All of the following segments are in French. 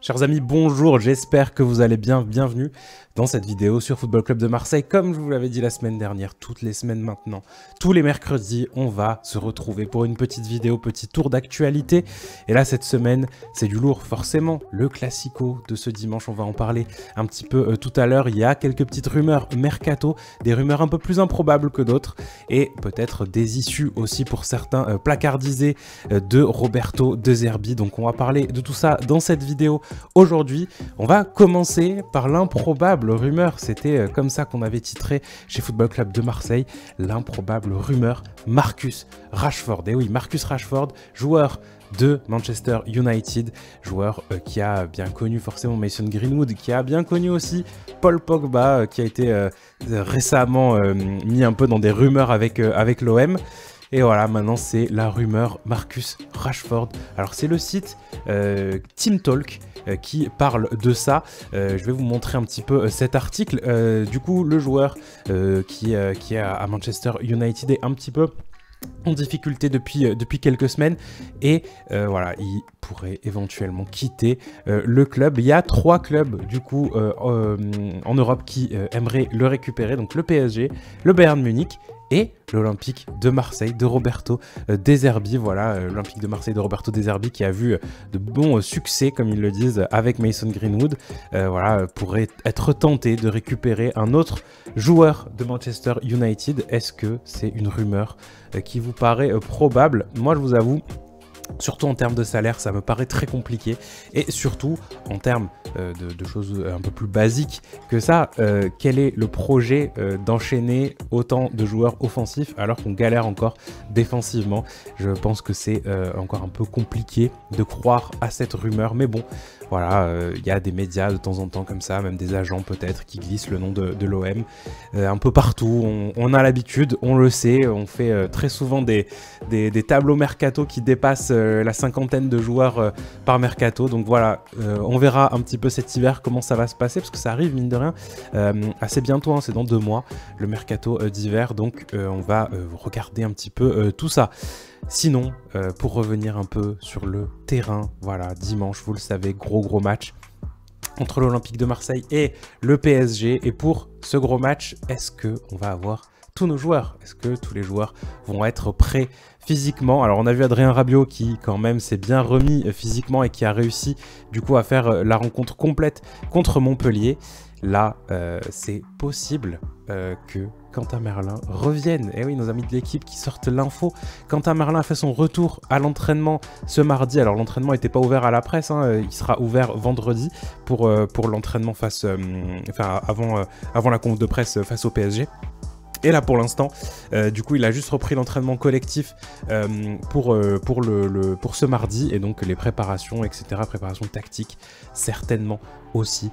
Chers amis, bonjour, j'espère que vous allez bien, bienvenue dans cette vidéo sur Football Club de Marseille. Comme je vous l'avais dit la semaine dernière, toutes les semaines maintenant, tous les mercredis, on va se retrouver pour une petite vidéo, petit tour d'actualité. Et là, cette semaine, c'est du lourd, forcément. Le Classico de ce dimanche, on va en parler un petit peu tout à l'heure. Il y a quelques petites rumeurs mercato, des rumeurs un peu plus improbables que d'autres, et peut-être des issues aussi pour certains placardisés de Roberto De Zerbi. Donc on va parler de tout ça dans cette vidéo. Aujourd'hui, on va commencer par l'improbable rumeur. C'était comme ça qu'on avait titré chez Football Club de Marseille, l'improbable rumeur Marcus Rashford. Et oui, Marcus Rashford, joueur de Manchester United, joueur qui a bien connu forcément Mason Greenwood, qui a bien connu aussi Paul Pogba, qui a été récemment mis un peu dans des rumeurs avec l'OM. Et voilà, maintenant c'est la rumeur Marcus Rashford. Alors c'est le site Team Talk qui parle de ça. Je vais vous montrer un petit peu cet article. Du coup, le joueur qui est à Manchester United est un petit peu en difficulté depuis quelques semaines et voilà, il pourrait éventuellement quitter le club. Il y a 3 clubs du coup en Europe qui aimeraient le récupérer, donc le PSG, le Bayern Munich et l'Olympique de Marseille de Roberto De Zerbi. Voilà, l'Olympique de Marseille de Roberto De Zerbi qui a vu de bons succès, comme ils le disent, avec Mason Greenwood. Voilà, pourrait être tenté de récupérer un autre joueur de Manchester United. Est-ce que c'est une rumeur qui vous paraît probable? Moi, je vous avoue, surtout en termes de salaire, ça me paraît très compliqué. Et surtout, en termes de choses un peu plus basiques que ça, quel est le projet d'enchaîner autant de joueurs offensifs alors qu'on galère encore défensivement? Je pense que c'est encore un peu compliqué de croire à cette rumeur. Mais bon, voilà, il y a des médias de temps en temps comme ça, même des agents peut-être, qui glissent le nom de l'OM un peu partout. On a l'habitude, on le sait, on fait très souvent des tableaux mercato qui dépassent la cinquantaine de joueurs par mercato. Donc voilà, on verra un petit peu cet hiver comment ça va se passer, parce que ça arrive mine de rien assez bientôt, hein, c'est dans 2 mois le mercato d'hiver. Donc on va regarder un petit peu tout ça. Sinon, pour revenir un peu sur le terrain, voilà, dimanche, vous le savez, gros match entre l'Olympique de Marseille et le PSG. Et pour ce gros match, est-ce qu'on va avoir tous nos joueurs? Est-ce que tous les joueurs vont être prêts physiquement? Alors on a vu Adrien Rabiot qui quand même s'est bien remis physiquement et qui a réussi du coup à faire la rencontre complète contre Montpellier. Là, c'est possible que Quentin Merlin revienne. Et oui, nos amis de l'équipe qui sortent l'info. Quentin Merlin a fait son retour à l'entraînement ce mardi. Alors l'entraînement n'était pas ouvert à la presse, hein. Il sera ouvert vendredi pour l'entraînement avant la conf de presse face au PSG. Et là pour l'instant, du coup il a juste repris l'entraînement collectif pour ce mardi, et donc les préparations, etc., préparations tactiques certainement aussi.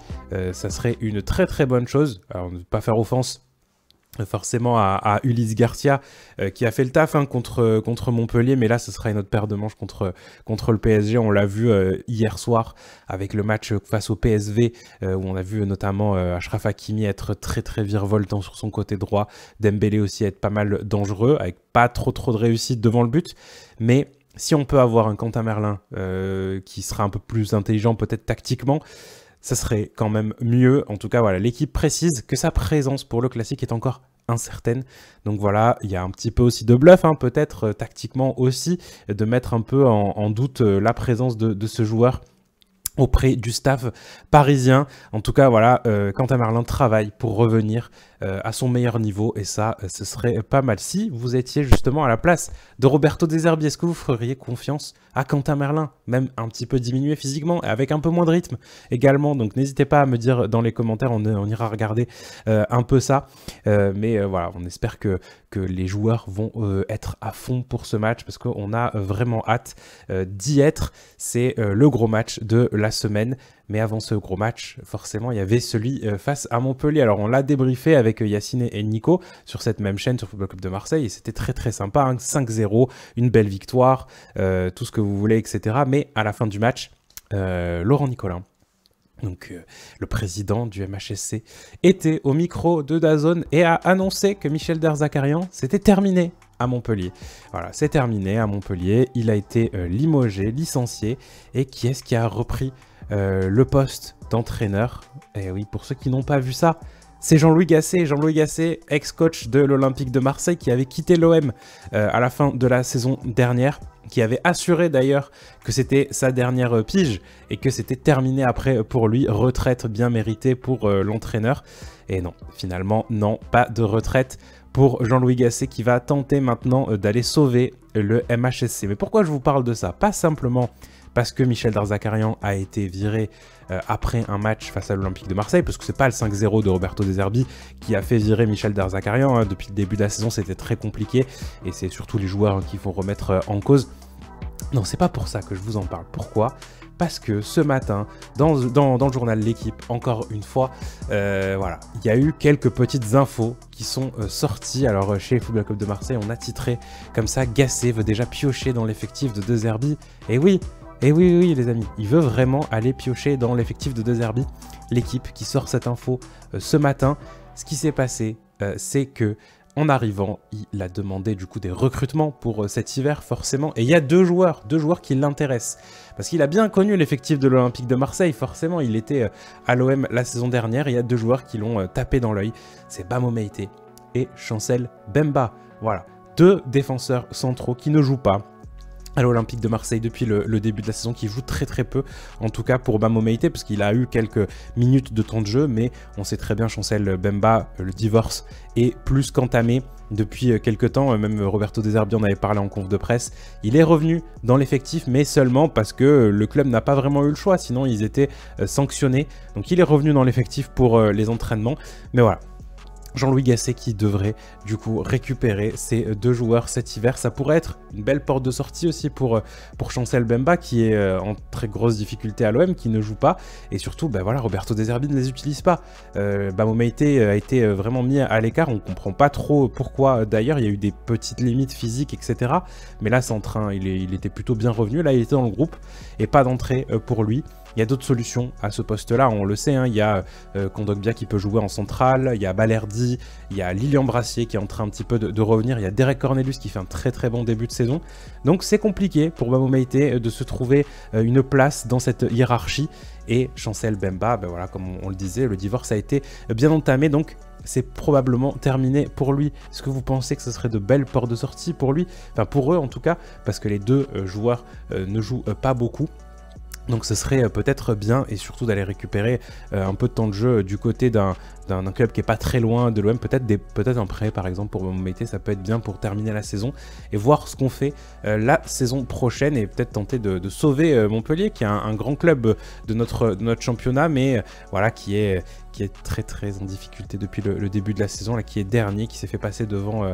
Ça serait une très bonne chose. Alors ne pas faire offense forcément à Ulysse Garcia qui a fait le taf contre Montpellier, mais là ce sera une autre paire de manches contre le PSG. On l'a vu hier soir avec le match face au PSV où on a vu notamment Achraf Hakimi être très virevoltant sur son côté droit, Dembélé aussi être pas mal dangereux avec pas trop de réussite devant le but. Mais si on peut avoir un Quentin Merlin qui sera un peu plus intelligent peut-être tactiquement, ça serait quand même mieux. En tout cas, voilà, l'équipe précise que sa présence pour le classique est encore incertaine. Donc voilà, il y a un petit peu aussi de bluff, hein, peut-être tactiquement aussi, de mettre un peu en doute la présence de ce joueur auprès du staff parisien. En tout cas, voilà, Quentin Merlin travaille pour revenir à son meilleur niveau, et ça, ce serait pas mal. Si vous étiez justement à la place de Roberto De Zerbi, est-ce que vous feriez confiance à Quentin Merlin, même un petit peu diminué physiquement, avec un peu moins de rythme également? Donc n'hésitez pas à me dire dans les commentaires, on ira regarder un peu ça. Mais voilà, on espère que les joueurs vont être à fond pour ce match, parce qu'on a vraiment hâte d'y être. C'est le gros match de la semaine. Mais avant ce gros match, forcément, il y avait celui face à Montpellier. Alors, on l'a débriefé avec Yacine et Nico sur cette même chaîne, sur Football Club de Marseille. Et c'était très sympa, hein, 5-0, une belle victoire, tout ce que vous voulez, etc. Mais à la fin du match, Laurent Nicolin, donc le président du MHSC, était au micro de DAZN et a annoncé que Michel Derzakarian, c'était terminé à Montpellier. Voilà, c'est terminé à Montpellier. Il a été limogé, licencié. Et qui est-ce qui a repris le poste d'entraîneur. Et oui, pour ceux qui n'ont pas vu ça, c'est Jean-Louis Gasset. Jean-Louis Gasset, ex-coach de l'Olympique de Marseille, qui avait quitté l'OM à la fin de la saison dernière, qui avait assuré d'ailleurs que c'était sa dernière pige et que c'était terminé après pour lui, retraite bien méritée pour l'entraîneur. Et non, finalement, non, pas de retraite pour Jean-Louis Gasset qui va tenter maintenant d'aller sauver le MHSC. Mais pourquoi je vous parle de ça? Pas simplement parce que Michel Darzacarian a été viré après un match face à l'Olympique de Marseille, parce que c'est pas le 5-0 de Roberto De Zerbi qui a fait virer Michel Darzacarian. Hein. Depuis le début de la saison, c'était très compliqué, et c'est surtout les joueurs qui vont remettre en cause. Non, c'est pas pour ça que je vous en parle. Pourquoi? Parce que ce matin, dans le journal L'Équipe, encore une fois, voilà, il y a eu quelques petites infos qui sont sorties. Alors, chez Football Club de Marseille, on a titré comme ça, Gasset veut déjà piocher dans l'effectif de De Zerbi. Et oui, les amis, il veut vraiment aller piocher dans l'effectif de De Zerbi. L'équipe qui sort cette info ce matin. Ce qui s'est passé, c'est que en arrivant, il a demandé du coup des recrutements pour cet hiver forcément. Et il y a deux joueurs qui l'intéressent. Parce qu'il a bien connu l'effectif de l'Olympique de Marseille, forcément. Il était à l'OM la saison dernière. Il y a deux joueurs qui l'ont tapé dans l'œil. C'est Bamo Meïté et Chancel Bemba. Voilà, deux défenseurs centraux qui ne jouent pas à l'Olympique de Marseille depuis le début de la saison, qui joue très peu, en tout cas pour Bamo Meïté, parce qu'il a eu quelques minutes de temps de jeu, mais on sait très bien Chancel Bemba, le divorce est plus qu'entamé depuis quelques temps, même Roberto De Zerbi en avait parlé en conf de presse. Il est revenu dans l'effectif, mais seulement parce que le club n'a pas vraiment eu le choix, sinon ils étaient sanctionnés, donc il est revenu dans l'effectif pour les entraînements, mais voilà. Jean-Louis Gasset qui devrait du coup récupérer ces deux joueurs cet hiver. Ça pourrait être une belle porte de sortie aussi pour Chancel Bemba qui est en très grosse difficulté à l'OM, qui ne joue pas. Et surtout, ben voilà, Roberto De Zerbi ne les utilise pas. Bamo Meïté a été vraiment mis à l'écart. On ne comprend pas trop pourquoi. D'ailleurs, il y a eu des petites limites physiques, etc. Mais là, c'est en train, il était plutôt bien revenu. Là, il était dans le groupe et pas d'entrée pour lui. Il y a d'autres solutions à ce poste-là, on le sait, hein. Il y a Kondogbia qui peut jouer en centrale, il y a Balerdi, il y a Lilian Brassier qui est en train un petit peu de revenir, il y a Derek Cornelius qui fait un très bon début de saison. Donc c'est compliqué pour Bamo Meïté de se trouver une place dans cette hiérarchie. Et Chancel Bemba, ben voilà, comme on le disait, le divorce a été bien entamé, donc c'est probablement terminé pour lui. Est-ce que vous pensez que ce serait de belles portes de sortie pour lui? Enfin pour eux en tout cas, parce que les deux joueurs ne jouent pas beaucoup. Donc ce serait peut-être bien, et surtout d'aller récupérer un peu de temps de jeu du côté d'un club qui est pas très loin de l'OM, peut-être un prêt par exemple pour Bamo Meïté, ça peut être bien pour terminer la saison et voir ce qu'on fait la saison prochaine, et peut-être tenter de sauver Montpellier qui est un grand club de notre championnat, mais voilà, qui est très en difficulté depuis le début de la saison, là, qui est dernier, qui s'est fait passer devant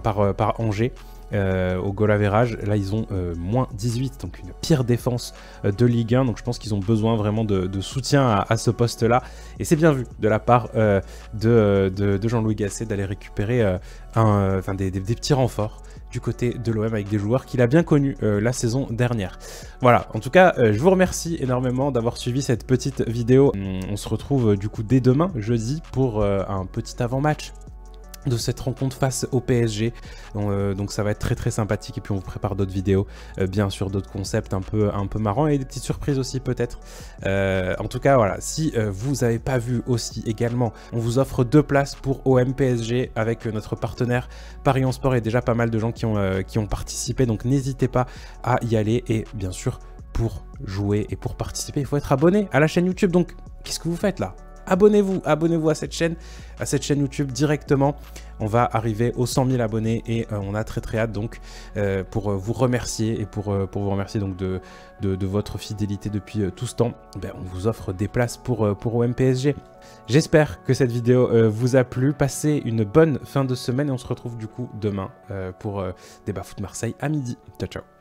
par Angers. Au goal average, là ils ont moins 18, donc une pire défense de Ligue 1, donc je pense qu'ils ont besoin vraiment de soutien à ce poste là, et c'est bien vu de la part de Jean-Louis Gasset d'aller récupérer des petits renforts du côté de l'OM avec des joueurs qu'il a bien connus la saison dernière. Voilà, en tout cas, je vous remercie énormément d'avoir suivi cette petite vidéo. On se retrouve du coup dès demain, jeudi, pour un petit avant-match de cette rencontre face au PSG, donc ça va être très sympathique, et puis on vous prépare d'autres vidéos, bien sûr d'autres concepts un peu marrants, et des petites surprises aussi peut-être. En tout cas voilà, si vous n'avez pas vu aussi également, on vous offre 2 places pour OM PSG avec notre partenaire Paris en Sport, et déjà pas mal de gens qui ont participé, donc n'hésitez pas à y aller. Et bien sûr, pour jouer et pour participer, il faut être abonné à la chaîne YouTube. Donc qu'est-ce que vous faites là? Abonnez-vous à cette chaîne YouTube directement. On va arriver aux 100 000 abonnés, et on a très hâte, donc pour vous remercier, et pour vous remercier donc de votre fidélité depuis tout ce temps, ben, on vous offre des places pour OM PSG. J'espère que cette vidéo vous a plu. Passez une bonne fin de semaine, et on se retrouve du coup demain pour Débat Foot Marseille à midi. Ciao ciao.